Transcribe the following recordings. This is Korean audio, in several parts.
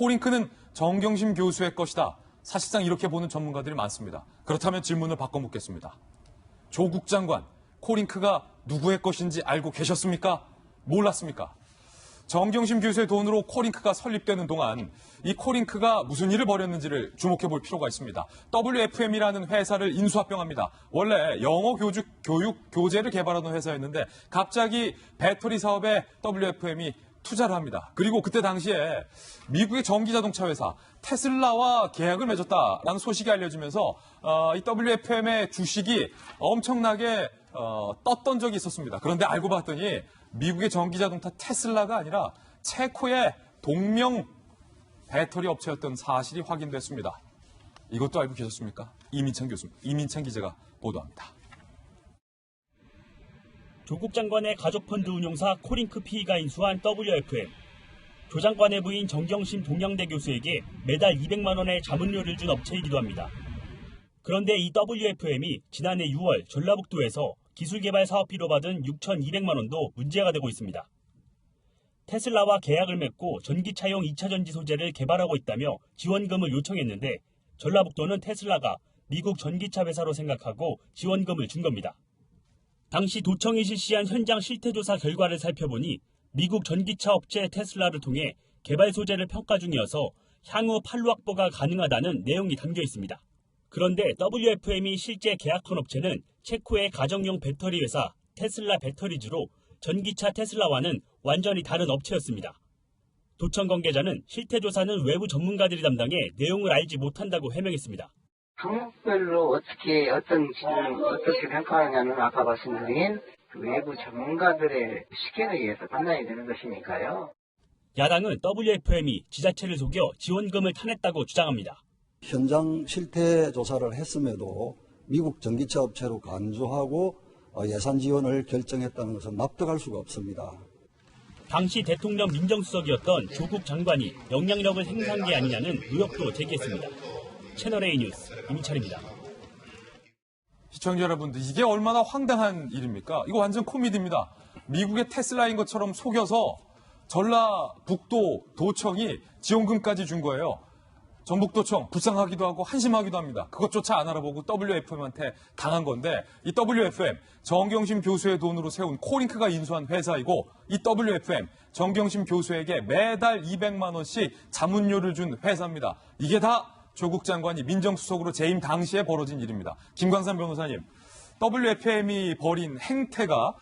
코링크는 정경심 교수의 것이다. 사실상 이렇게 보는 전문가들이 많습니다. 그렇다면 질문을 바꿔 묻겠습니다. 조국 장관, 코링크가 누구의 것인지 알고 계셨습니까? 몰랐습니까? 정경심 교수의 돈으로 코링크가 설립되는 동안 이 코링크가 무슨 일을 벌였는지를 주목해 볼 필요가 있습니다. WFM이라는 회사를 인수합병합니다. 원래 영어 교육 교재를 개발하던 회사였는데 갑자기 배터리 사업에 WFM이 투자를 합니다. 그리고 그때 당시에 미국의 전기자동차 회사 테슬라와 계약을 맺었다라는 소식이 알려지면서 이 WFM의 주식이 엄청나게 떴던 적이 있었습니다. 그런데 알고 봤더니 미국의 전기자동차 테슬라가 아니라 체코의 동명 배터리 업체였던 사실이 확인됐습니다. 이것도 알고 계셨습니까? 이민찬 기자가 보도합니다. 조국 장관의 가족펀드 운용사 코링크 PE가 인수한 WFM. 조 장관의 부인 정경심 동양대 교수에게 매달 200만 원의 자문료를 준 업체이기도 합니다. 그런데 이 WFM이 지난해 6월 전라북도에서 기술개발 사업비로 받은 6,200만 원도 문제가 되고 있습니다. 테슬라와 계약을 맺고 전기차용 2차전지 소재를 개발하고 있다며 지원금을 요청했는데 전라북도는 테슬라가 미국 전기차 회사로 생각하고 지원금을 준 겁니다. 당시 도청이 실시한 현장 실태조사 결과를 살펴보니 미국 전기차 업체 테슬라를 통해 개발 소재를 평가 중이어서 향후 판로 확보가 가능하다는 내용이 담겨 있습니다. 그런데 WFM이 실제 계약한 업체는 체코의 가정용 배터리 회사 테슬라 배터리즈로 전기차 테슬라와는 완전히 다른 업체였습니다. 도청 관계자는 실태조사는 외부 전문가들이 담당해 내용을 알지 못한다고 해명했습니다. 종목별로 어떤 기준을 어떻게 평가하냐는 아까 말씀드린 그 외부 전문가들의 시견에 의해서 판단이 되는 것이니까요. 야당은 WFM이 지자체를 속여 지원금을 타냈다고 주장합니다. 현장 실태 조사를 했음에도 미국 전기차 업체로 간주하고 예산 지원을 결정했다는 것은 납득할 수가 없습니다. 당시 대통령 민정수석이었던 조국 장관이 영향력을 행사한 게 아니냐는 의혹도 제기했습니다. 채널A 뉴스 이민철입니다. 시청자 여러분들, 이게 얼마나 황당한 일입니까? 이거 완전 코미디입니다. 미국의 테슬라인 것처럼 속여서 전라북도 도청이 지원금까지 준 거예요. 전북도청 불쌍하기도 하고 한심하기도 합니다. 그것조차 안 알아보고 WFM한테 당한 건데, 이 WFM, 정경심 교수의 돈으로 세운 코링크가 인수한 회사이고, 이 WFM, 정경심 교수에게 매달 200만 원씩 자문료를 준 회사입니다. 이게 다 조국 장관이 민정수석으로 재임 당시에 벌어진 일입니다. 김광산 변호사님, WFM이 벌인 행태가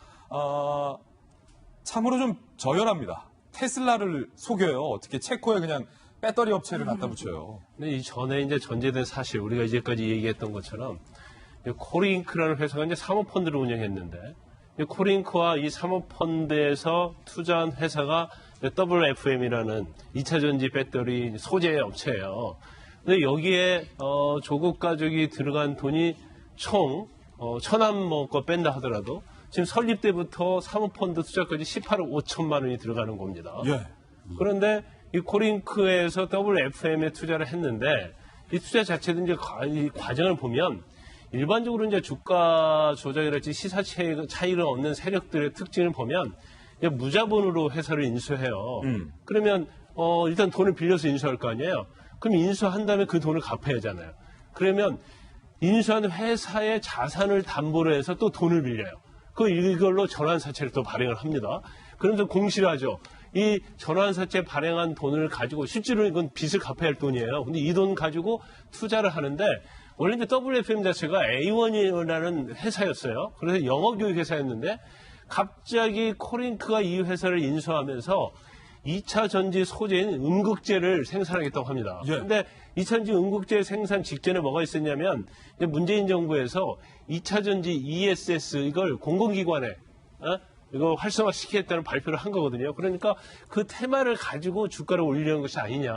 참으로 좀 저열합니다. 테슬라를 속여요. 어떻게 체코에 그냥 배터리 업체를 갖다 붙여요. 근데 이 전에 이제 전제된 사실, 우리가 이제까지 얘기했던 것처럼 코링크라는 회사가 이제 사모펀드를 운영했는데, 코링크와 이 사모펀드에서 투자한 회사가 WFM이라는 2차전지 배터리 소재 업체예요. 근데 여기에 조국 가족이 들어간 돈이 총 1,000만 거 뺀다 하더라도 지금 설립 때부터 사모펀드 투자까지 18억 5천만 원이 들어가는 겁니다. 예. 그런데 이 코링크에서 WFM에 투자를 했는데, 이 투자 자체도 이제 이 과정을 보면 일반적으로 이제 주가 조작이랄지 시사 차익을 얻는 세력들의 특징을 보면 무자본으로 회사를 인수해요. 그러면 일단 돈을 빌려서 인수할 거 아니에요. 그럼 인수한 다음에 그 돈을 갚아야 하잖아요. 그러면 인수한 회사의 자산을 담보로 해서 또 돈을 빌려요. 이걸로 전환사채를 또 발행을 합니다. 그러면서 공시를 하죠. 이 전환사채 발행한 돈을 가지고, 실제로 이건 빚을 갚아야 할 돈이에요. 근데 이 돈 가지고 투자를 하는데, 원래 이제 WFM 자체가 A1이라는 회사였어요. 그래서 영어교육 회사였는데, 갑자기 코링크가 이 회사를 인수하면서 2차 전지 소재인 음극재를 생산하겠다고 합니다. 그런데 2차 전지 음극재 생산 직전에 뭐가 있었냐면, 문재인 정부에서 2차 전지 ESS 이걸 공공기관에 이거 활성화시키겠다는 발표를 한 거거든요. 그러니까 그 테마를 가지고 주가를 올리려는 것이 아니냐.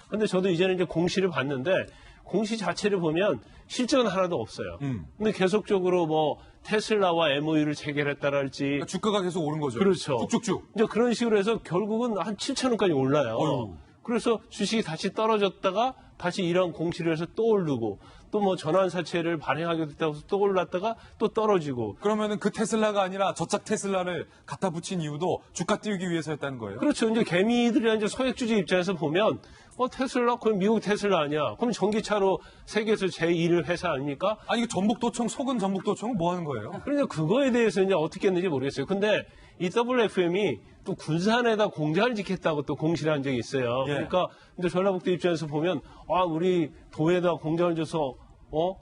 그런데 저도 이제는 이제 공시를 봤는데, 공시 자체를 보면 실적은 하나도 없어요. 근데 계속적으로 뭐 테슬라와 MOU를 체결했다랄지. 그러니까 주가가 계속 오른 거죠. 그렇죠. 쭉쭉쭉. 이제 그런 식으로 해서 결국은 한 7,000원까지 올라요. 어휴. 그래서 주식이 다시 떨어졌다가 다시 이런 공시를 해서 또 오르고, 또 뭐 전환사채를 발행하게 됐다고 해서 또 올랐다가 또 떨어지고. 그러면은 그 테슬라가 아니라 저짝 테슬라를 갖다 붙인 이유도 주가 띄우기 위해서였다는 거예요? 그렇죠. 이제 개미들이나 이제 소액주주 입장에서 보면 테슬라? 그럼 미국 테슬라 아니야? 그럼 전기차로 세계에서 제1 회사 아닙니까? 아니, 이거 전북도청, 속은 전북도청은 뭐 하는 거예요? 그러니까 그거에 대해서 이제 어떻게 했는지 모르겠어요. 근데 이 WFM이 또 군산에다 공장을 짓겠다고 또 공시를 한 적이 있어요. 예. 그러니까 근데 전라북도 입장에서 보면 우리 도에다 공장을 줘서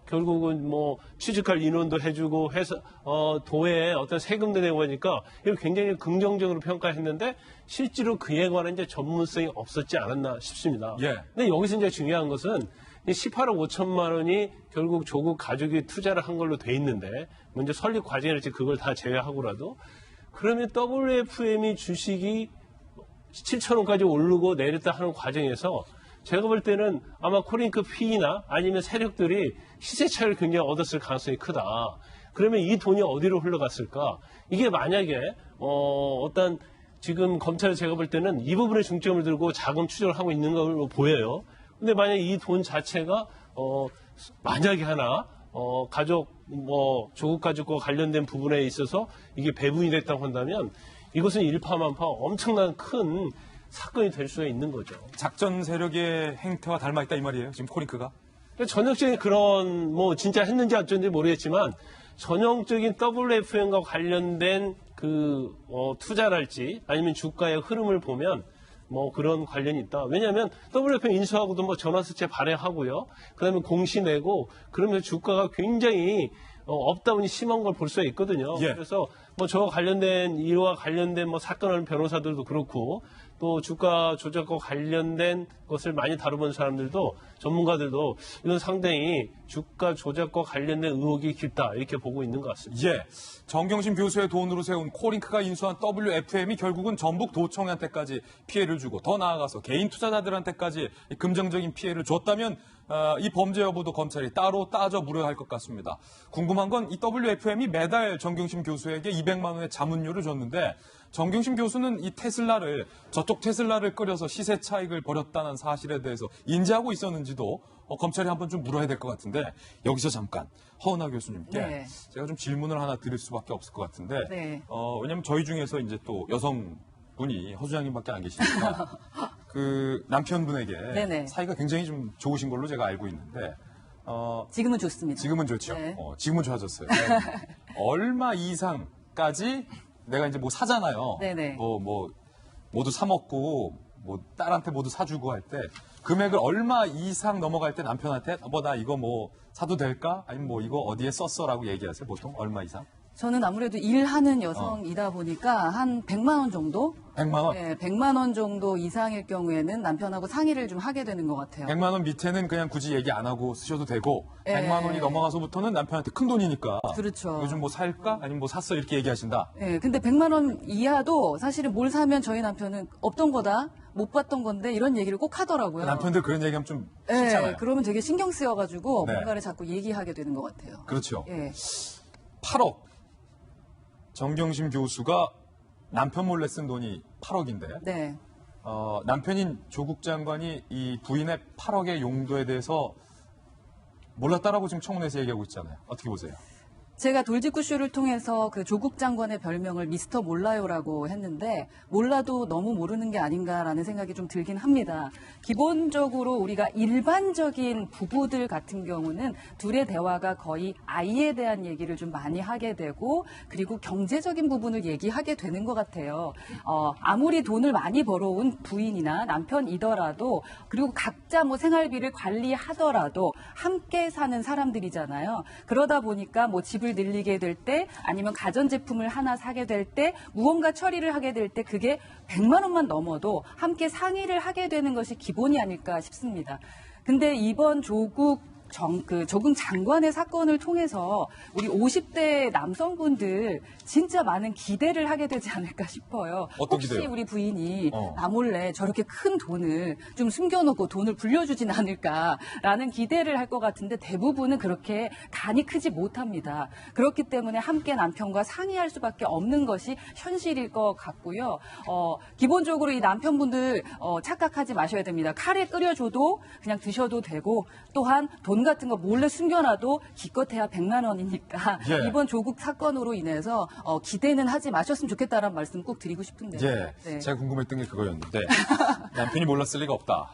결국은 뭐 취직할 인원도 해주고 회사 도에 어떤 세금도 내고 하니까 이걸 굉장히 긍정적으로 평가했는데 실제로 그에 관한 이제 전문성이 없었지 않았나 싶습니다. 예. 근데 여기서 이제 중요한 것은 이 18억 5천만 원이 결국 조국 가족이 투자를 한 걸로 돼 있는데 먼저 설립 과정이랄지 그걸 다 제외하고라도 그러면 WFM이 주식이 7천 원까지 오르고 내렸다 하는 과정에서 제가 볼 때는 아마 코링크 P나 아니면 세력들이 시세 차익을 굉장히 얻었을 가능성이 크다. 그러면 이 돈이 어디로 흘러갔을까? 이게 만약에 어떤 지금 검찰이 제가 볼 때는 이 부분에 중점을 두고 자금 추적을 하고 있는 걸로 보여요. 근데 만약에 이 돈 자체가 만약에 하나 가족 조국 가족과 관련된 부분에 있어서 이게 배분이 됐다고 한다면 이것은 일파만파 엄청난 큰 사건이 될 수가 있는 거죠. 작전 세력의 행태와 닮아있다 이 말이에요, 지금 코링크가? 전형적인 그런 진짜 했는지 안 했는지 모르겠지만 전형적인 WFM과 관련된 그 투자랄지 아니면 주가의 흐름을 보면 그런 관련이 있다. 왜냐하면 WFM 인수하고도 전환사채 발행하고요. 그다음에 공시 내고 그러면서 주가가 굉장히 업다운이 심한 걸 볼 수가 있거든요. 예. 그래서 저와 관련된 이와 관련된 사건하는 변호사들도 그렇고 또 주가 조작과 관련된 것을 많이 다뤄본 사람들도 전문가들도 이건 상당히 주가 조작과 관련된 의혹이 깊다 이렇게 보고 있는 것 같습니다. 예. 정경심 교수의 돈으로 세운 코링크가 인수한 WFM이 결국은 전북도청한테까지 피해를 주고 더 나아가서 개인 투자자들한테까지 금전적인 피해를 줬다면 이 범죄 여부도 검찰이 따로 따져 물어야 할 것 같습니다. 궁금한 건 이 WFM이 매달 정경심 교수에게 200만 원의 자문료를 줬는데 정경심 교수는 이 테슬라를 저쪽 테슬라를 끌어서 시세 차익을 벌였다는 사실에 대해서 인지하고 있었는지도 검찰이 한번 좀 물어야 될 것 같은데 여기서 잠깐 허은하 교수님께 네. 제가 좀 질문을 하나 드릴 수밖에 없을 것 같은데 네. 왜냐하면 저희 중에서 이제 또 여성분이 허주장님밖에 안 계시니까 그 남편분에게 네네. 사이가 굉장히 좀 좋으신 걸로 제가 알고 있는데 지금은 좋습니다. 지금은 좋죠. 네. 지금은 좋아졌어요. 얼마 이상까지 내가 이제 사잖아요. 네네. 모두 사 먹고 딸한테 모두 사주고 할 때 금액을 얼마 이상 넘어갈 때 남편한테 나 이거 사도 될까? 아니면 이거 어디에 썼어라고 얘기하세요. 보통 얼마 이상? 저는 아무래도 일하는 여성이다 보니까 한 100만 원 정도? 100만 원? 네, 100만 원 정도 이상일 경우에는 남편하고 상의를 좀 하게 되는 것 같아요. 100만 원 밑에는 그냥 굳이 얘기 안 하고 쓰셔도 되고 예. 100만 원이 넘어가서부터는 남편한테 큰 돈이니까 그렇죠. 요즘 살까? 아니면 샀어? 이렇게 얘기하신다. 네, 근데 100만 원 이하도 사실은 뭘 사면 저희 남편은 없던 거다, 못 봤던 건데 이런 얘기를 꼭 하더라고요. 남편들 그런 얘기하면 좀 네, 싫잖아요. 그러면 되게 신경 쓰여가지고 네. 뭔가를 자꾸 얘기하게 되는 것 같아요. 그렇죠. 예. 8억. 정경심 교수가 남편 몰래 쓴 돈이 8억인데 네. 남편인 조국 장관이 이 부인의 8억의 용도에 대해서 몰랐다라고 지금 청문회에서 얘기하고 있잖아요. 어떻게 보세요? 제가 돌직구쇼를 통해서 그 조국 장관의 별명을 미스터 몰라요라고 했는데 몰라도 너무 모르는 게 아닌가라는 생각이 좀 들긴 합니다. 기본적으로 우리가 일반적인 부부들 같은 경우는 둘의 대화가 거의 아이에 대한 얘기를 좀 많이 하게 되고 그리고 경제적인 부분을 얘기하게 되는 것 같아요. 아무리 돈을 많이 벌어온 부인이나 남편이더라도 그리고 각자 생활비를 관리하더라도 함께 사는 사람들이잖아요. 그러다 보니까 집을 늘리게 될 때 아니면 가전제품을 하나 사게 될 때 무언가 처리를 하게 될 때 그게 100만 원만 넘어도 함께 상의를 하게 되는 것이 기본이 아닐까 싶습니다. 근데 이번 조국 장관의 사건을 통해서 우리 50대 남성분들 진짜 많은 기대를 하게 되지 않을까 싶어요. 어떤 혹시 기대요? 우리 부인이 나 몰래 저렇게 큰 돈을 좀 숨겨놓고 돈을 불려주진 않을까라는 기대를 할 것 같은데 대부분은 그렇게 간이 크지 못합니다. 그렇기 때문에 함께 남편과 상의할 수밖에 없는 것이 현실일 것 같고요. 기본적으로 이 남편분들 착각하지 마셔야 됩니다. 카레 끓여줘도 그냥 드셔도 되고 또한 돈 같은 거 몰래 숨겨놔도 기껏해야 100만 원이니까 예. 이번 조국 사건으로 인해서 기대는 하지 마셨으면 좋겠다라는 말씀 꼭 드리고 싶은데요. 예. 네. 제가 궁금했던 게 그거였는데 남편이 몰랐을 리가 없다.